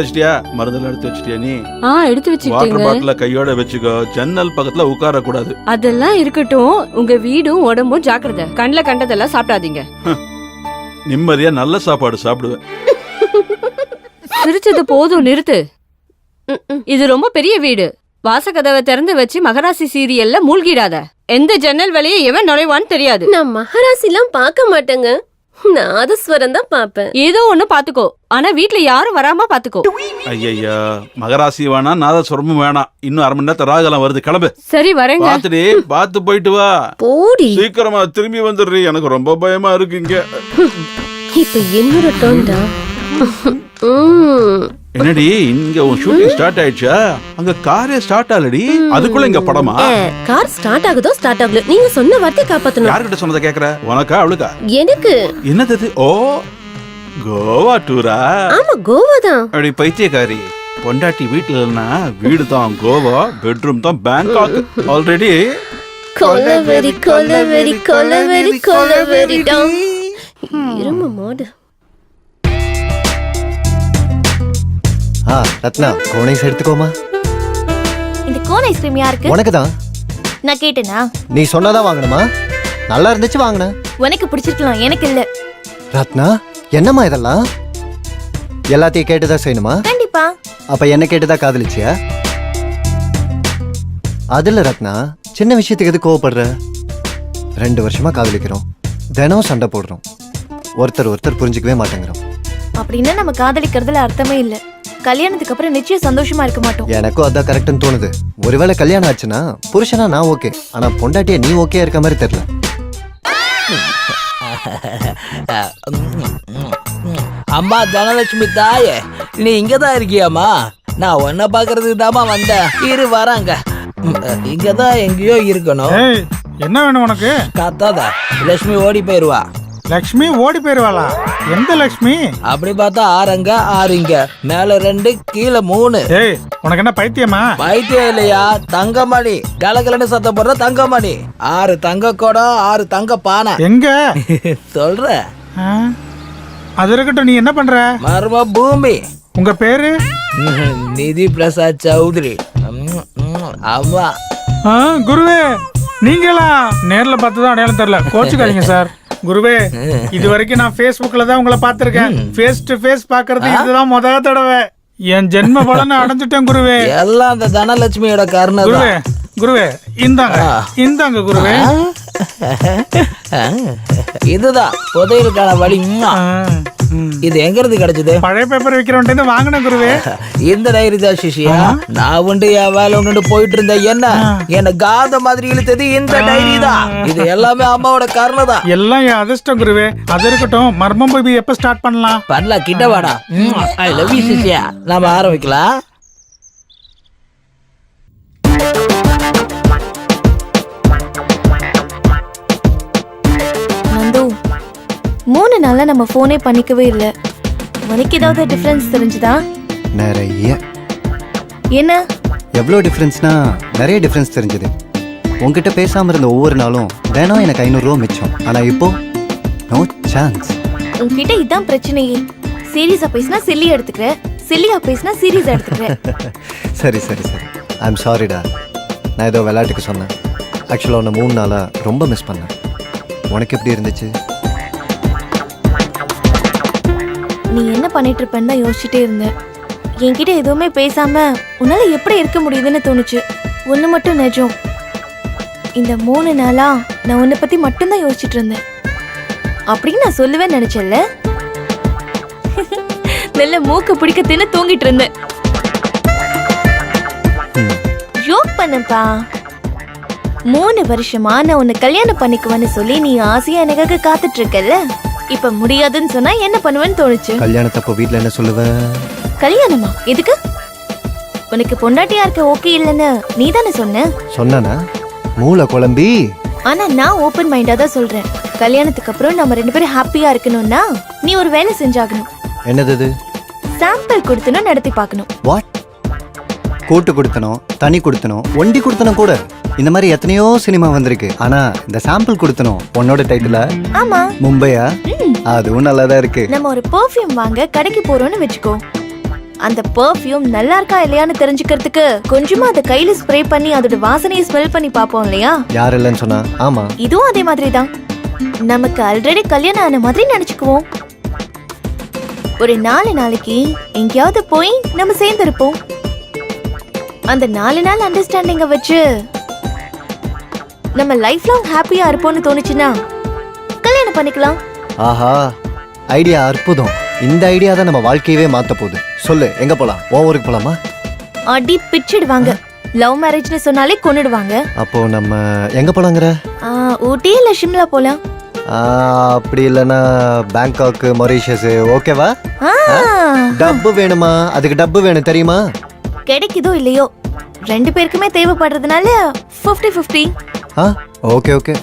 வச்சிட்டியா? மருந்தெல்லாம் எடுத்து வச்சிட்டியா நீ? எடுத்து வச்சிட்டீங்க. வாட்டர் பாட்டில கையோட வச்சுக்கோ. ஜன்னல் பக்கத்துல உட்கார கூடாது. அதெல்லாம் இருக்கட்டும். உங்க வீடும் உடம்பும் ஜாக்கிரதை. கண்ணுல கண்டதெல்லாம் சாப்பிடாதீங்க. நிம்மதியா நல்ல சாப்பாடு சாப்பிடுவேன். சிரிச்சது போதும், நிறுத்து. இது ரொம்ப பெரிய வீடு. வாசக்கதவை திறந்து வச்சு மகராசி சீரியல்ல மூழ்கிடாத. எந்த ஜன்னல் வழியே எவன் நுழைவான்னு தெரியாது. நான் மகராசிலாம் பார்க்க மாட்டேங்க. நாதஸ்வரம் தான் பாப்பேன். ஏதோ ஒண்ணு பாத்துக்கோ. ஆனா வீட்ல யாரும் வராம பாத்துக்கோ. ஐயா, மகராசி வேணாம், நாதஸ்வரமும் வேணாம். இன்னும் 1/2 மணி நேரத்துல ராகலாம் வருது. கிளம்பு. சரி வரேங்க. பாத்துடி, பாத்து போயிட்டு வா. போடி. சீக்கிரமா திரும்பி வந்துடுறீ. எனக்கு ரொம்ப பயமா இருக்கு இங்க. இப்ப என்னோட டோன்டா. என்னடி இங்க உன் ஷூட்டிங் ஸ்டார்ட் ஆயிடுச்சா? அங்க காரே ஸ்டார்ட் ஆலடி. அதுக்குள்ள இங்க படமா? கார் ஸ்டார்ட் ஆகுதோ ஸ்டார்ட் ஆகல. நீங்க சொன்ன வார்த்தை காப்பாத்தணும். யார்கிட்ட சொன்னதை கேக்குற? உனக்கா அவளுக்கா? எனக்கு. என்னது? ஓ, கோவா டூரா? ஆமா, கோவா தான். அப்படி பைத்தியக்காரி. பொண்டாட்டி வீட்டுல இல்லைன்னா வீடு தான் கோவா, பெட்ரூம் தான் பேங்காக். ஆல்ரெடி கொலவெறி கொலவெறி கொலவெறி கொலவெறி டாம். இரும மாடு. ரத்னா, கோன் ஐஸ் எடுத்துக்கோமா. இந்த கோன் ஐஸ்கிரீம் யாருக்கு? உனக்கு தான். நான் கேட்டேனா? நீ சொன்னதான் வாங்கணுமா? நல்லா இருந்துச்சு வாங்கின. உனக்கு பிடிச்சிருக்கலாம், எனக்கு இல்ல. ரத்னா, என்னம்மா இதெல்லாம்? எல்லாத்தையும் கேட்டுதான் செய்யணுமா? கண்டிப்பா. அப்ப என்ன கேட்டுதான் காதலிச்சியா? அதுல ரத்னா, சின்ன விஷயத்துக்கு எது கோவப்படுற? 2 வருஷமா காதலிக்கிறோம், தினம் சண்டை போடுறோம், ஒருத்தர் புரிஞ்சுக்கவே மாட்டேங்கிறோம். அப்படின்னா நம்ம காதலிக்கிறதுல அர்த்தமே இல்ல. கல்யாணத்துக்கு அப்புறம் நிச்சயம் சந்தோஷமா இருக்க மாட்டோம். எனக்கும் அதான் கரெக்ட்னு தோணுது. ஒருவேளை கல்யாணம் ஆச்சுன்னா புருஷனா நான் ஓகே, ஆனா பொண்டாட்டியா நீ ஓகே இருக்க மாதிரி தெரியல. அம்மா தனலட்சுமி தாயே, நீ இங்கதான் இருக்கியாமா? நான் உன்னை பாக்குறதுக்கு தாமா வந்தேன். இரு வராங்க. இங்கதான் எங்கேயோ இருக்கணும். என்ன வேணும் உனக்கு? காத்தாதா லட்சுமி ஓடி போயிருவா. லக்ஷ்மி ஓடி போயிருவாளா? எந்த லக்ஷ்மி? அப்படி பார்த்தா 6 அங்க 6 இங்க, மேல 2 கீழே 3. ஏய், உனக்கு என்ன பைத்தியமா? பைத்தியம் இல்லையா? தங்கமணி கலகலன்னு சத்தம் போடுற தங்கமணி. 6 தங்க குடம், 6 தங்க பானை. எங்க சொல்ற? அது இருக்கட்டும், நீ என்ன பண்ற? மர்ம பூமி. உங்க பேரு? நிதி பிரசாத் சௌத்ரி. ஆமா. குருவே, நீங்களா? நேர்ல பார்த்ததும் அடையாளம் தெரியல, கோச்சுக்காதீங்க சார். குருவே, இது வரைக்கும் நான் Facebookல தான் உங்களை பார்த்திருக்கேன். ஃபேஸ் டு ஃபேஸ் பாக்குறது இதுதான் முதல் தடவை. என் ஜென்ம பலனை அடைஞ்சிட்டேன் குருவே. எல்லாம் அந்த தனலட்சுமியோட காரணம். குருவே, குருவே, இந்தாங்க குருவே. இதுதான் புதையலுக்கான வழி. இது எங்க இருந்து கிடைச்சது? பழைய பேப்பர் விக்கிறவன்ட்டு வாங்கின குருவே. இந்த டைரி தான் சிஷியா. நான் உண்டு என் வேலை ஒன்று போயிட்டு இருந்தேன். என்ன காந்த மாதிரி இழுத்தது இந்த டைரி தான். இது எல்லாமே அம்மாவோட காரணம் தான். எல்லாம் என் அதிர்ஷ்டம் குருவே. அது இருக்கட்டும், மர்மம் பேபி எப்ப ஸ்டார்ட் பண்ணலாம்? பண்ணலாம், கிட்ட வாடா. ஐ லவ் யூ சிஷியா. நாம ஆரம்பிக்கலாம். நந்து, 3 நாளா நம்ம போனே பண்ணிக்கவே இல்ல. உனக்கு ஏதாவது டிஃபரன்ஸ் தெரிஞ்சுதா? நிறைய. என்ன? எவ்வளோ டிஃபரன்ஸ்னா நிறைய டிஃபரன்ஸ் தெரிஞ்சது. உங்ககிட்ட பேசாம இருந்த ஒவ்வொரு நாளும் தினம் எனக்கு 500 ரூபா மிச்சம். ஆனா இப்போ நோ சான்ஸ். உன்கிட்ட இதான் பிரச்சனையே. சீரியஸா பேசினா சில்லியா எடுத்துக்கிற, சில்லியா பேசினா சீரியஸா எடுத்துக்கிற. சரி ஐ எம் சாரிடா. நான் ஏதோ விளையாட்டுக்கு சொன்னேன். ஆக்சுவலாக உன்னை 3 நாளா ரொம்ப மிஸ் பண்ணேன். உனக்கு எப்படி இருந்துச்சு? நீ என்ன பண்ணிட்டு இருப்பேன்னு தான் யோசிச்சுட்டே இருந்தேன். என்கிட்ட எதுவுமே பேசாம உன்னால எப்படி இருக்க முடியுதுன்னு தோணுச்சு. ஒண்ணு மட்டும் நிஜம், இந்த 3 நாளா நான் உன்னை பத்தி மட்டும்தான் யோசிச்சுட்டு இருந்தேன் அப்படின்னு நான் சொல்லுவேன் நினைச்சல. நல்ல மூக்க பிடிக்க தின்னு தூங்கிட்டு இருந்தேன். ஜோக் பண்ணப்பா. 3 வருஷமா நான் உன்னை கல்யாணம் பண்ணிக்குவேன்னு சொல்லி நீ ஆசையா எனக்காக காத்துட்டு இருக்கல. இப்ப முடியாதுன்னு சொன்னா என்ன பண்ணுவேன்னு தோணுச்சு. கல்யாணத்தப்போ வீட்டுல என்ன சொல்லுவ? கல்யாணமா? எதுக்கு? உனக்கு பொண்டாட்டியா இருக்க ஓகே இல்லன்னு நீ தானே சொன்னா? மூளை குழம்பி. ஆனா நான் ஓபன் மைண்டா தான் சொல்றேன். கல்யாணத்துக்கு அப்புறம் நம்ம 2 பேரும் ஹாப்பியா இருக்கணும்னா நீ ஒரு வேலை செஞ்சாகணும். என்னது? சாம்பிள் கொடுத்தனும் நடத்தி பார்க்கணும். வாட்? கூட்டு கொடுத்தனும், தனி கொடுத்தனும், ஒண்டி கொடுத்தனும் கூட. இந்த மாதிரி எத்தனையோ சினிமா வந்திருக்கு. ஆனா இந்த சாம்பிள் கொடுத்தனும் உன்னோட டைட்டிலா? ஆமா. மும்பையா? அதுவும் நல்லாதான் இருக்கு. நம்ம ஒரு பெர்ஃப்யூம் வாங்க கடைக்கு போறோம்னு வெச்சுக்கோ. அந்த பெர்ஃப்யூம் நல்லா இருக்கா இல்லையான்னு தெரிஞ்சுக்கிறதுக்கு கொஞ்சமா அதை கையில ஸ்ப்ரே பண்ணி அதோட வாசனையை ஸ்மெல் பண்ணி பார்ப்போம் இல்லையா? யார் இல்லைன்னு சொன்னா? ஆமா. இதுவும் அதே மாதிரி தான். நமக்கு ஆல்ரெடி கல்யாணம் ஆன மாதிரி நினைச்சுக்குவோம். ஒரு 4 நாளைக்கு எங்கேயாவது போய் நம்ம சேர்ந்திருப்போம். அந்த 4 நாள் அண்டர்ஸ்டாண்டிங்க வச்சு நம்ம லைஃப் லாங் ஹாப்பியா இருப்போம்னு தோணுச்சுன்னா கல்யாணம் பண்ணிக்கலாம். ஆஹா, ஐடியா அற்புதம். இந்த ஐடியா தான் நம்ம வாழ்க்கையவே மாத்த போகுது. சொல்லு, எங்க போலாம்? உன் ஊருக்கு போலாமா? அடி பிச்சிடுவாங்க. லவ் மேரேஜ்னு சொன்னாலே கொன்னுடுவாங்க. அப்போ நம்ம எங்க போலாங்கிற? ஊட்டி இல்ல ஷிம்லா போலாம். அப்படி இல்லைன்னா பேங்காக், மொரீஷியஸ், ஓகேவா? ஆ, டப்பு வேணுமா? அதுக்கு டப்பு வேணும் தெரியுமா? கிடைக்குதோ இல்லையோ 2 பேருக்குமே தேவைப்படுறதுனால 50-50. Okay okay.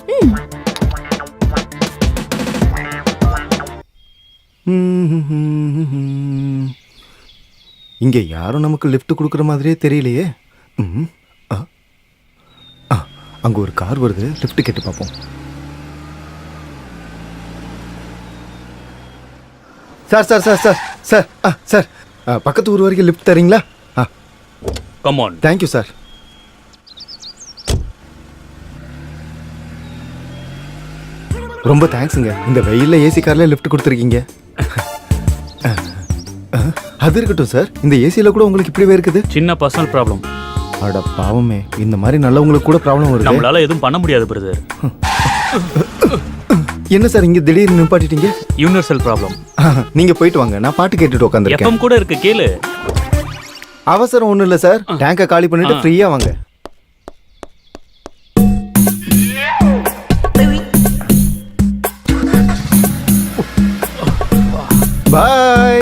இங்க யாரும் நமக்கு லிஃப்ட் கொடுக்குற மாதிரியே தெரியலையே. அங்க ஒரு கார் வருது, லிஃப்ட் கேட்டு பார்ப்போம். Sir sir sir sir sir sir பக்கத்து ஊர் வரைக்கும் லிஃப்ட் தரீங்களா? Come on. Thank you sir. ரொம்ப தேங்க்ஸுங்க. இந்த வெயில்ல ஏசி கார்ல லிஃப்ட் கொடுத்துருக்கீங்க. அது இருக்கட்டும் சார், இந்த ஏசியில கூட உங்களுக்கு இப்படிவே இருக்குது? சின்ன பர்சனல் ப்ராப்ளம். அட பாவமே, இந்த மாதிரி நல்லவங்களுக்கு கூட ப்ராப்ளம் வருது. நம்மளால எதுவும் பண்ண முடியாது பிரதர். என்ன சார் இங்க திடீர்னு நிப்பாட்டிட்டீங்க? Universal problem. நீங்க போயிட்டு வாங்க, நான் பாட்டு கேட்டுட்டு உட்காந்துருக்கேன். எப்பவும் கூட இருக்கு, கேளு. அவசரம் ஒண்ணும் இல்ல சார், டேங்கை காலி பண்ணிட்டு ஃப்ரீயா வாங்க. பாய்.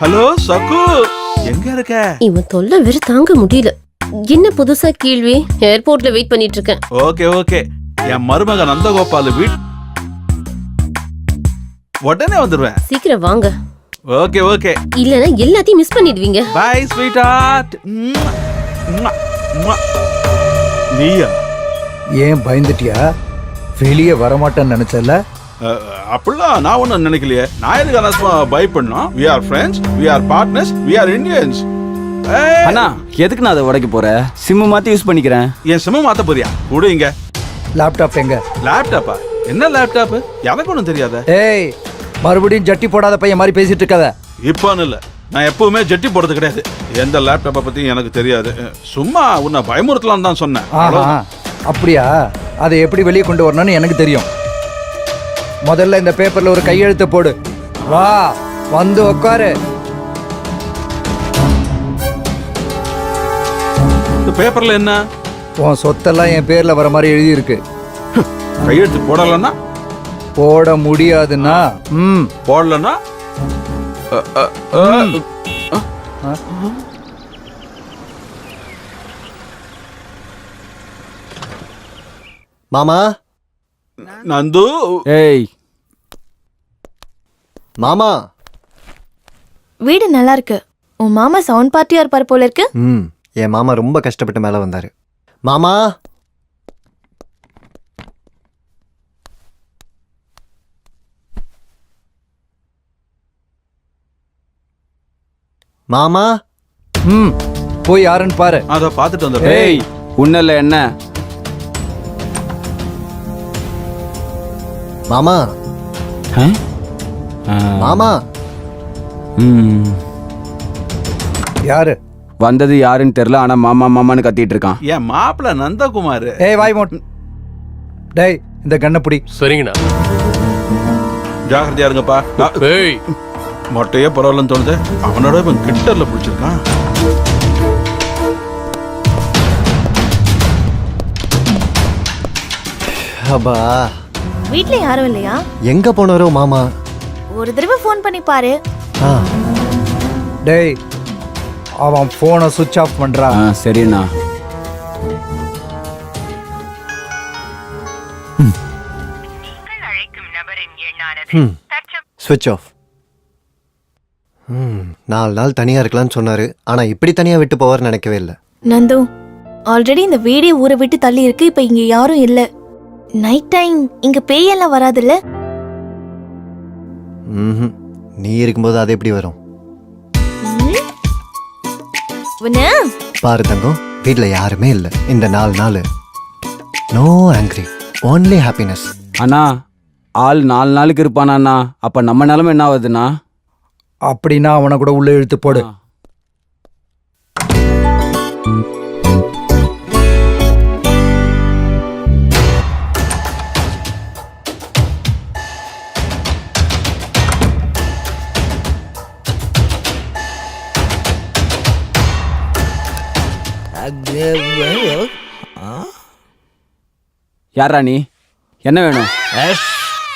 ஹலோ சக்கு, எங்க இருக்க? இவன் தொல்லை வேற தாங்க முடியல. என்ன புதுசா கேள்வி? ஏர்போர்ட்ல வெயிட் பண்ணிட்டு இருக்கேன். ஓகே ஓகே, என் மருமக நந்தகோபால் உடனே வந்துருவேன். சீக்கிரம் வாங்க. ஓகே ஓகே, இல்லனா எல்லாத்தையும் மிஸ் பண்ணிடுவீங்க. Bye sweetheart. நீயா? ஏன் பயந்துட்டியா? வெளியே வரமாட்டேன்னு நினைச்சல? அப்படிலாம் நான் ஒன்றும் நினைக்கலையே. நான் எதுக்கு அனஸ்மா பை பண்ணோம்? we are friends, we are partners, we are Indians. அண்ணா, எதுக்கு நான் அதை உடைக்க போறேன்? சிம்மு மாத்தி யூஸ் பண்ணிக்கிறேன். என் சிம்ம மாத்த போறியா? கூட இங்க லேப்டாப் எங்க? லேப்டாப்பா? என்ன லேப்டாப்? எனக்கு ஒன்றும் தெரியாத. ஏய், மறுபடியும் ஜட்டி போடாத பையன் மாதிரி பேசிட்டு இருக்காத. இப்போன்னு இல்லை, நான் எப்பவுமே ஜட்டி போடுறது கிடையாது. எந்த லேப்டாப்பை பத்தி எனக்கு தெரியாது. சும்மா உன்னை பயமுறுத்தலாம் தான் சொன்னேன். ஆஹா, அப்படியா? அதை எப்படி வெளியே கொண்டு வரணும்னு எனக்கு தெரியும். முதல்ல இந்த பேப்பர்ல ஒரு கையெழுத்து போடு. வா, வந்து உட்காரு. இந்த பேப்பர்ல என்ன? உன் சொத்தெல்லாம் என் பேர்ல வர மாதிரி எழுதி இருக்கு. கையெழுத்து போடலன்னா? போட முடியாதுன்னா போடலன்னா? மாமா. நந்து. ஏய் மாமா. வீடு நல்லா இருக்கு. உன் மாமா சவுண்ட் பார்ட்டியா இருப்பார் போல இருக்கு. என் மாமா ரொம்ப கஷ்டப்பட்டு மேல வந்தாரு. மாமா. மாமா. போய் யாருன்னு பாரு. அத பாத்துட்டு வந்து. ஏய், உன்னல என்ன? மாமா. மாமா. யாரு வந்தது யாருன்னு தெரியல, ஆனா மாமா மாமான்னு கத்திட்டு இருக்கான். என் மாப்பிள்ள நந்தகுமார். ஏய் வாய் மோட். டேய், இந்த கண்ணை பிடி. சரிங்கண்ணா. ஜாகிரதையா இருங்கப்பா. ஏய், மொட்டையே பரவாயில்லன்னு தோணுது. அவனோட இவன் கிட்டர்ல பிடிச்சிருக்கான். அப்பா. வீட்ல யாரும் இல்லையா? எங்க போனாரோ மாமா? ஒரு தடவை ஃபோன் பண்ணி பாரு. டேய், அவன் போனை சுவிட்ச் ஆஃப் பண்றான். சரிண்ணா. ஸ்விட்ச் ஆஃப். 4 நாள் தனியா இருக்கலாம்னு சொன்னாரு. ஆனா இப்படி தனியா விட்டு போவார்னு நினைக்கவே இல்லை. நந்து, ஆல்ரெடி இந்த வீடே ஊரை விட்டு தள்ளி இருக்கு. இப்ப இங்க யாரும் இல்ல. நைட் டைம் இங்க பேயெல்லாம் வராதுல்ல? ம் நீ இருக்கும்போது அது எப்படி வரும்? உன்ன பாரு தங்கம், வீட்டில் யாருமே இல்லை இந்த 4 நாள். No angry, only happiness. அண்ணா ஆள் 4 நாளுக்கு இருப்பானா? அப்ப நம்ம நிலைமை என்ன ஆகுதுண்ணா? அப்படின்னா அவனை கூட உள்ள இழுத்து போடு. யாரா நீ? என்ன வேணும்?